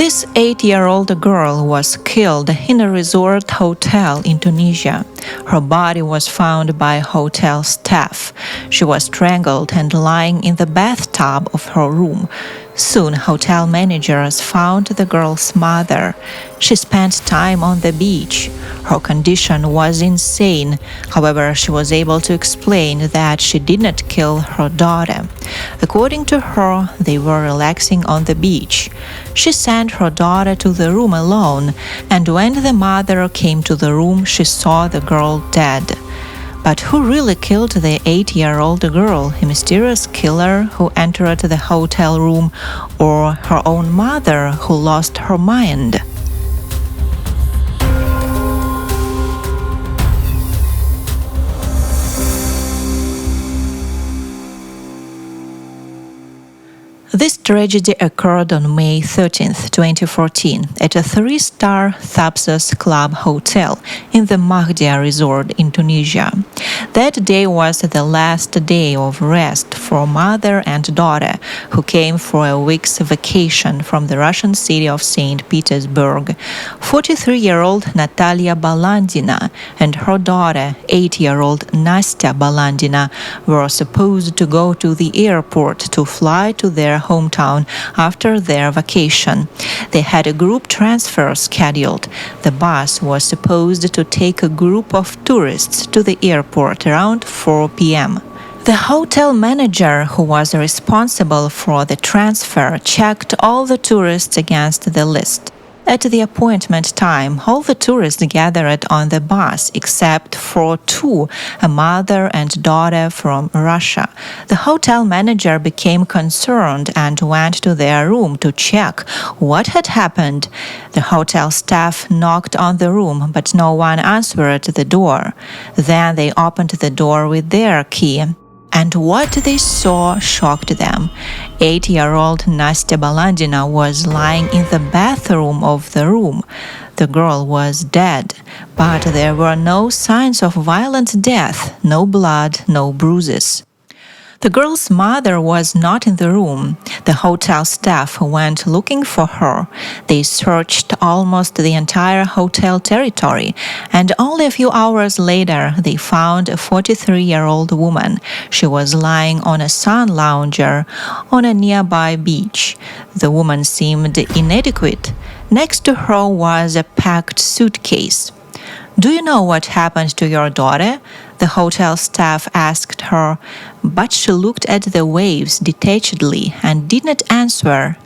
This 8-year-old girl was killed in a resort hotel in Tunisia. Her body was found by hotel staff. She was strangled and lying in the bathtub of her room. Soon, hotel managers found the girl's mother. She spent time on the beach. Her condition was insane. However, she was able to explain that she did not kill her daughter. According to her, they were relaxing on the beach. She sent her daughter to the room alone, and when the mother came to the room, she saw the girl dead. But who really killed the 8-year-old girl? A mysterious killer who entered the hotel room, or her own mother who lost her mind? This tragedy occurred on May 13, 2014, at a 3-star Thapsos Club hotel in the Mahdia resort in Tunisia. That day was the last day of rest for mother and daughter, who came for a week's vacation from the Russian city of St. Petersburg. 43-year-old Natalya Balandina and her daughter, 8-year-old Natalya Balandina, were supposed to go to the airport to fly to their hometown after their vacation. They had a group transfer scheduled. The bus was supposed to take a group of tourists to the airport around 4 p.m. The hotel manager, who was responsible for the transfer, checked all the tourists against the list. At the appointment time, all the tourists gathered on the bus except for 2, a mother and daughter from Russia. The hotel manager became concerned and went to their room to check what had happened. The hotel staff knocked on the room, but no one answered the door. Then they opened the door with their key. And what they saw shocked them. 8-year-old Natalya Balandina was lying in the bathroom of the room. The girl was dead, but there were no signs of violent death, no blood, no bruises. The girl's mother was not in the room. The hotel staff went looking for her. They searched almost the entire hotel territory, and only a few hours later they found a 43-year-old woman. She was lying on a sun lounger on a nearby beach. The woman seemed inadequate. Next to her was a packed suitcase. "Do you know what happened to your daughter?" the hotel staff asked her, but she looked at the waves detachedly and did not answer.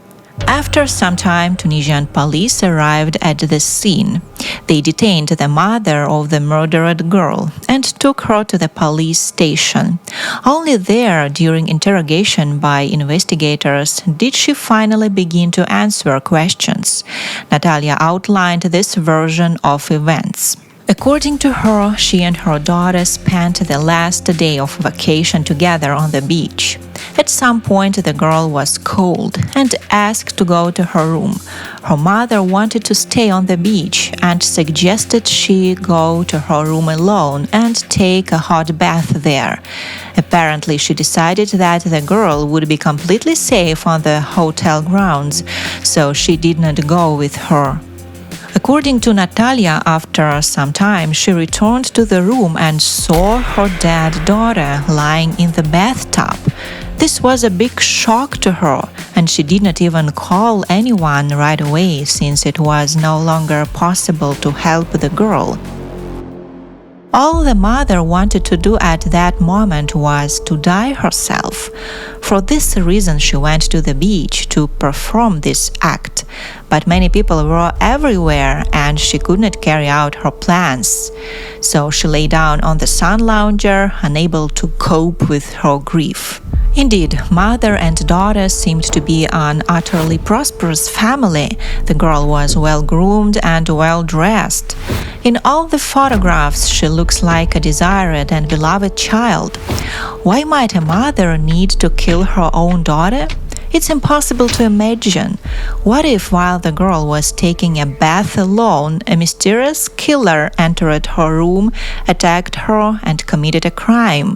After some time, Tunisian police arrived at the scene. They detained the mother of the murdered girl and took her to the police station. Only there, during interrogation by investigators, did she finally begin to answer questions. Natalya outlined this version of events. According to her, she and her daughter spent the last day of vacation together on the beach. At some point, the girl was cold and asked to go to her room. Her mother wanted to stay on the beach and suggested she go to her room alone and take a hot bath there. Apparently, she decided that the girl would be completely safe on the hotel grounds, so she did not go with her. According to Natalya, after some time, she returned to the room and saw her dead daughter lying in the bathtub. This was a big shock to her, and she did not even call anyone right away since it was no longer possible to help the girl. All the mother wanted to do at that moment was to die herself. For this reason, she went to the beach to perform this act. But many people were everywhere and she could not carry out her plans. So she lay down on the sun lounger, unable to cope with her grief. Indeed, mother and daughter seemed to be an utterly prosperous family. The girl was well-groomed and well-dressed. In all the photographs, she looks like a desired and beloved child. Why might a mother need to kill her own daughter? It's impossible to imagine. What if, while the girl was taking a bath alone, a mysterious killer entered her room, attacked her, and committed a crime?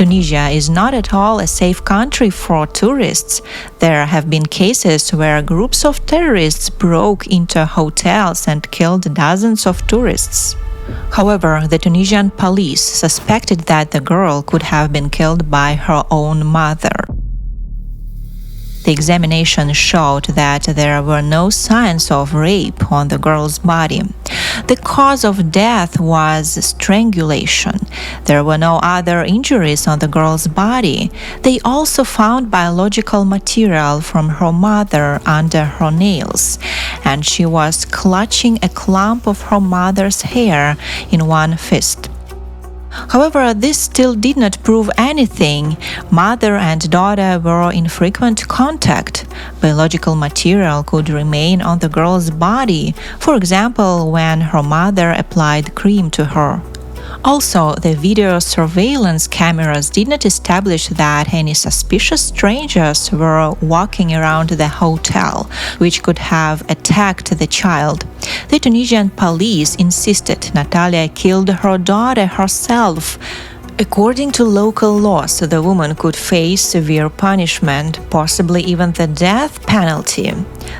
Tunisia is not at all a safe country for tourists. There have been cases where groups of terrorists broke into hotels and killed dozens of tourists. However, the Tunisian police suspected that the girl could have been killed by her own mother. The examination showed that there were no signs of rape on the girl's body. The cause of death was strangulation. There were no other injuries on the girl's body. They also found biological material from her mother under her nails, and she was clutching a clump of her mother's hair in one fist. However, this still did not prove anything. Mother and daughter were in frequent contact. Biological material could remain on the girl's body, for example, when her mother applied cream to her. Also, the video surveillance cameras did not establish that any suspicious strangers were walking around the hotel, which could have attacked the child. The Tunisian police insisted Natalya killed her daughter herself. According to local laws, the woman could face severe punishment, possibly even the death penalty.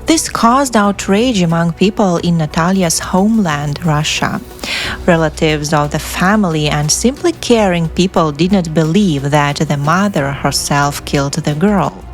This caused outrage among people in Natalya's homeland, Russia. Relatives of the family and simply caring people did not believe that the mother herself killed the girl.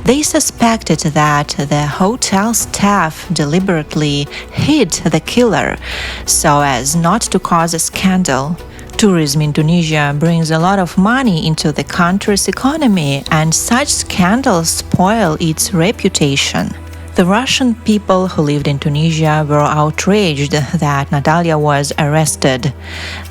They suspected that the hotel staff deliberately hid the killer so as not to cause a scandal. Tourism in Tunisia brings a lot of money into the country's economy, and such scandals spoil its reputation. The Russian people who lived in Tunisia were outraged that Natalya was arrested.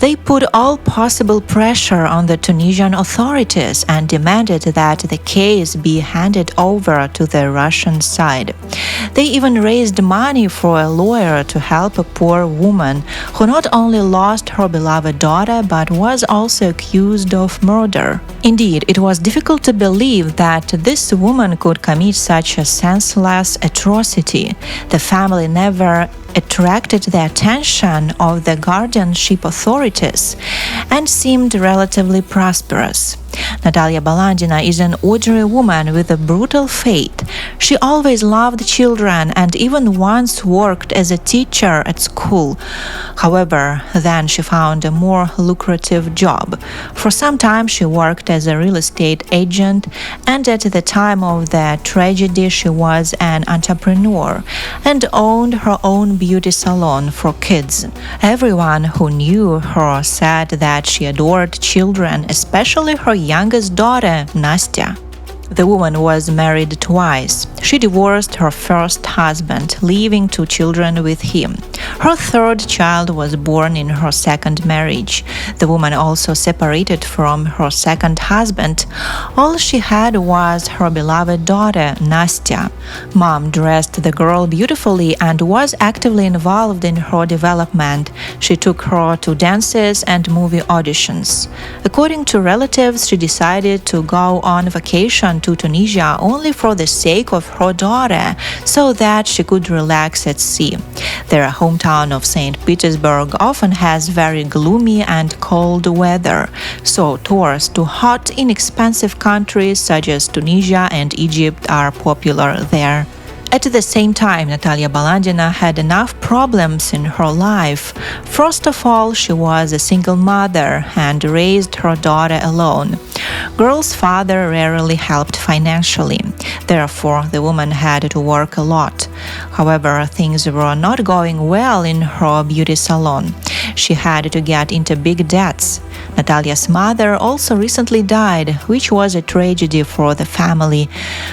They put all possible pressure on the Tunisian authorities and demanded that the case be handed over to the Russian side. They even raised money for a lawyer to help a poor woman who not only lost her beloved daughter but was also accused of murder. Indeed, it was difficult to believe that this woman could commit such a senseless atrocity. The family never attracted the attention of the guardianship authorities and seemed relatively prosperous. Natalya Balandina is an ordinary woman with a brutal fate. She always loved children and even once worked as a teacher at school. However, then she found a more lucrative job. For some time she worked as a real estate agent, and at the time of the tragedy she was an entrepreneur and owned her own beauty salon for kids. Everyone who knew her said that she adored children, especially her youngest daughter, Nastya. The woman was married twice. She divorced her first husband, leaving 2 children with him. Her third child was born in her second marriage. The woman also separated from her second husband. All she had was her beloved daughter, Nastya. Mom dressed the girl beautifully and was actively involved in her development. She took her to dances and movie auditions. According to relatives, she decided to go on vacation to Tunisia only for the sake of her daughter, so that she could relax at sea. Their hometown of St. Petersburg often has very gloomy and cold weather, so tours to hot, inexpensive countries such as Tunisia and Egypt are popular there. At the same time, Natalya Balandina had enough problems in her life. First of all, she was a single mother and raised her daughter alone. Girl's father rarely helped financially. Therefore, the woman had to work a lot. However, things were not going well in her beauty salon. She had to get into big debts. Natalya's mother also recently died, which was a tragedy for the family.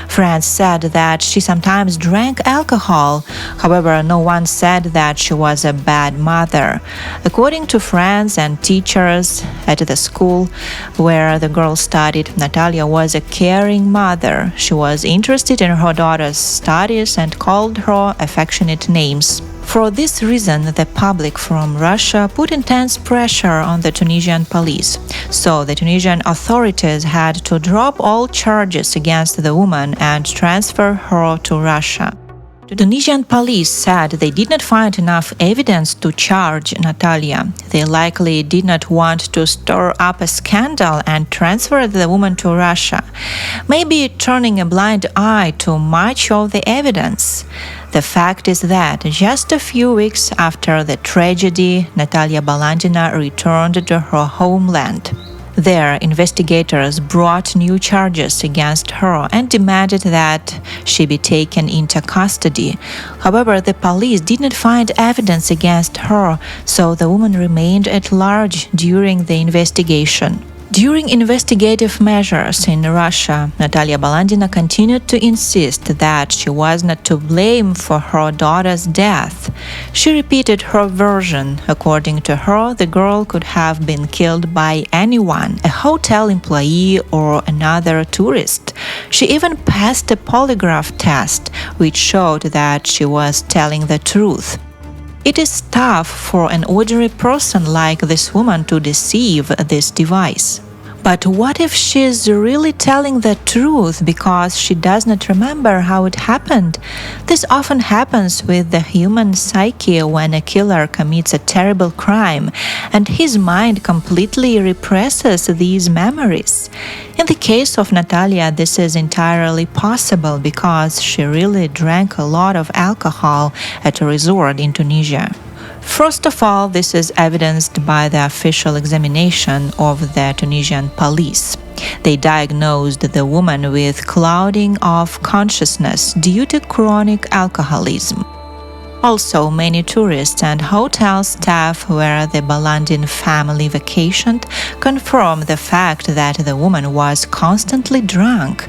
Friends said that she sometimes drank alcohol. However, no one said that she was a bad mother. According to friends and teachers at the school where the girl studied, Natalya was a caring mother. She was interested in her daughter's studies and called her affectionate names. For this reason, the public from Russia put intense pressure on the Tunisian police, so the Tunisian authorities had to drop all charges against the woman and transfer her to Russia. The Tunisian police said they did not find enough evidence to charge Natalya. They likely did not want to stir up a scandal and transfer the woman to Russia, maybe turning a blind eye to much of the evidence. The fact is that just a few weeks after the tragedy, Natalya Balandina returned to her homeland. There, investigators brought new charges against her and demanded that she be taken into custody. However, the police did not find evidence against her, so the woman remained at large during the investigation. During investigative measures in Russia, Natalya Balandina continued to insist that she was not to blame for her daughter's death. She repeated her version. According to her, the girl could have been killed by anyone, a hotel employee or another tourist. She even passed a polygraph test, which showed that she was telling the truth. It is tough for an ordinary person like this woman to deceive this device. But what if she's really telling the truth because she does not remember how it happened? This often happens with the human psyche when a killer commits a terrible crime, and his mind completely represses these memories. In the case of Natalya, this is entirely possible because she really drank a lot of alcohol at a resort in Tunisia. First of all, this is evidenced by the official examination of the Tunisian police. They diagnosed the woman with clouding of consciousness due to chronic alcoholism. Also, many tourists and hotel staff where the Balandin family vacationed confirm the fact that the woman was constantly drunk.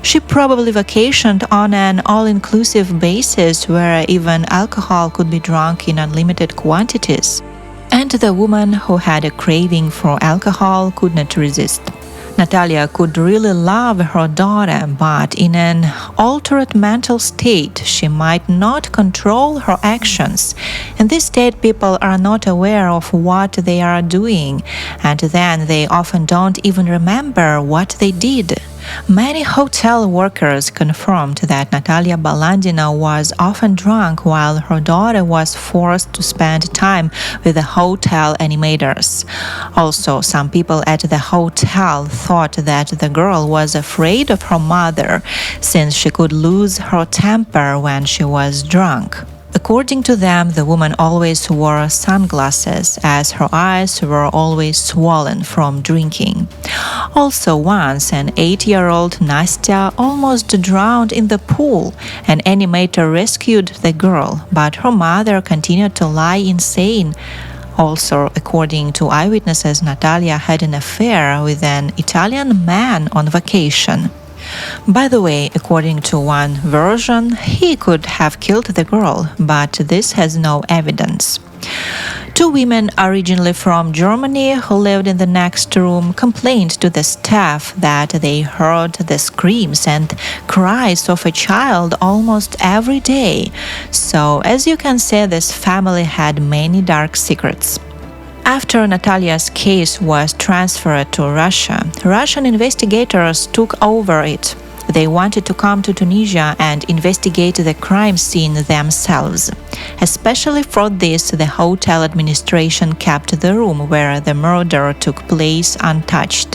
She probably vacationed on an all-inclusive basis where even alcohol could be drunk in unlimited quantities. And the woman who had a craving for alcohol could not resist. Natalya could really love her daughter, but in an altered mental state, she might not control her actions. In this state, people are not aware of what they are doing, and then they often don't even remember what they did. Many hotel workers confirmed that Natalya Balandina was often drunk while her daughter was forced to spend time with the hotel animators. Also, some people at the hotel thought that the girl was afraid of her mother since she could lose her temper when she was drunk. According to them, the woman always wore sunglasses as her eyes were always swollen from drinking. Also, once an 8-year-old Nastya almost drowned in the pool. An animator rescued the girl, but her mother continued to lie insane. Also, according to eyewitnesses, Natalya had an affair with an Italian man on vacation. By the way, according to one version, he could have killed the girl, but this has no evidence. Two women originally from Germany who lived in the next room complained to the staff that they heard the screams and cries of a child almost every day. So, as you can see, this family had many dark secrets. After Natalya's case was transferred to Russia, Russian investigators took over it. They wanted to come to Tunisia and investigate the crime scene themselves. Especially for this, the hotel administration kept the room where the murder took place untouched.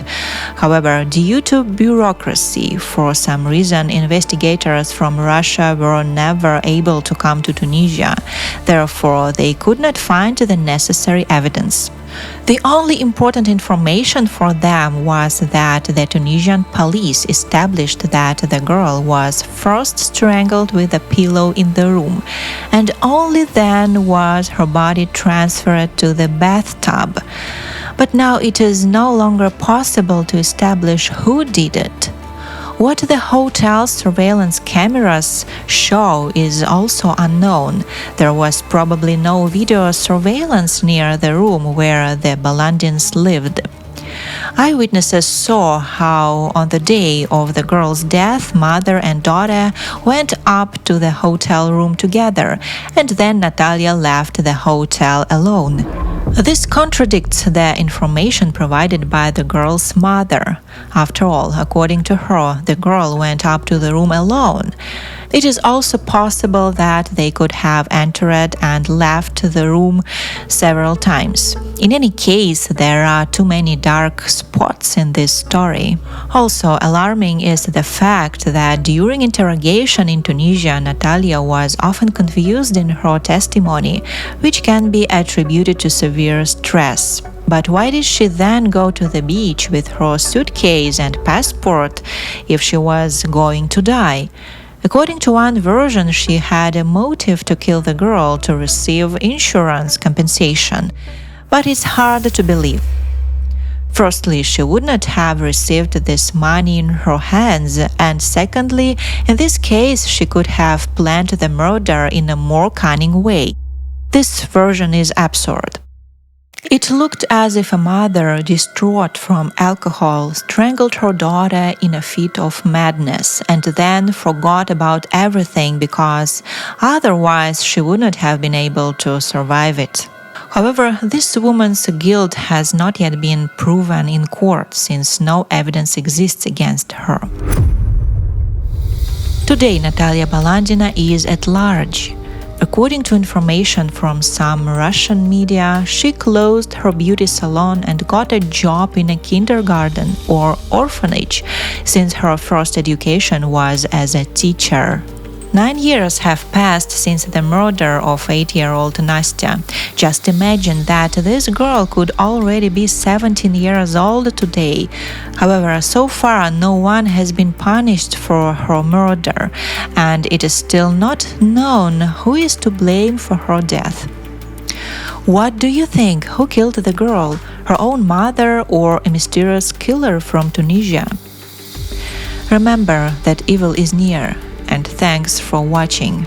However, due to bureaucracy, for some reason, investigators from Russia were never able to come to Tunisia. Therefore, they could not find the necessary evidence. The only important information for them was that the Tunisian police established that the girl was first strangled with a pillow in the room, and only then was her body transferred to the bathtub. But now it is no longer possible to establish who did it. What the hotel surveillance cameras show is also unknown. There was probably no video surveillance near the room where the Balandins lived. Eyewitnesses saw how, on the day of the girl's death, mother and daughter went up to the hotel room together, and then Natalya left the hotel alone. This contradicts the information provided by the girl's mother. After all, according to her, the girl went up to the room alone. It is also possible that they could have entered and left the room several times. In any case, there are too many dark spots in this story. Also, alarming is the fact that during interrogation in Tunisia, Natalya was often confused in her testimony, which can be attributed to severe stress. But why did she then go to the beach with her suitcase and passport if she was going to die? According to one version, she had a motive to kill the girl to receive insurance compensation, but it's hard to believe. Firstly, she would not have received this money in her hands, and secondly, in this case, she could have planned the murder in a more cunning way. This version is absurd. It looked as if a mother, distraught from alcohol, strangled her daughter in a fit of madness and then forgot about everything because otherwise she would not have been able to survive it. However, this woman's guilt has not yet been proven in court since no evidence exists against her. Today, Natalya Balandina is at large. According to information from some Russian media, she closed her beauty salon and got a job in a kindergarten or orphanage, since her first education was as a teacher. 9 years have passed since the murder of 8-year-old Nastya. Just imagine that this girl could already be 17 years old today. However, so far no one has been punished for her murder, and it is still not known who is to blame for her death. What do you think? Who killed the girl? Her own mother or a mysterious killer from Tunisia? Remember that evil is near. And thanks for watching.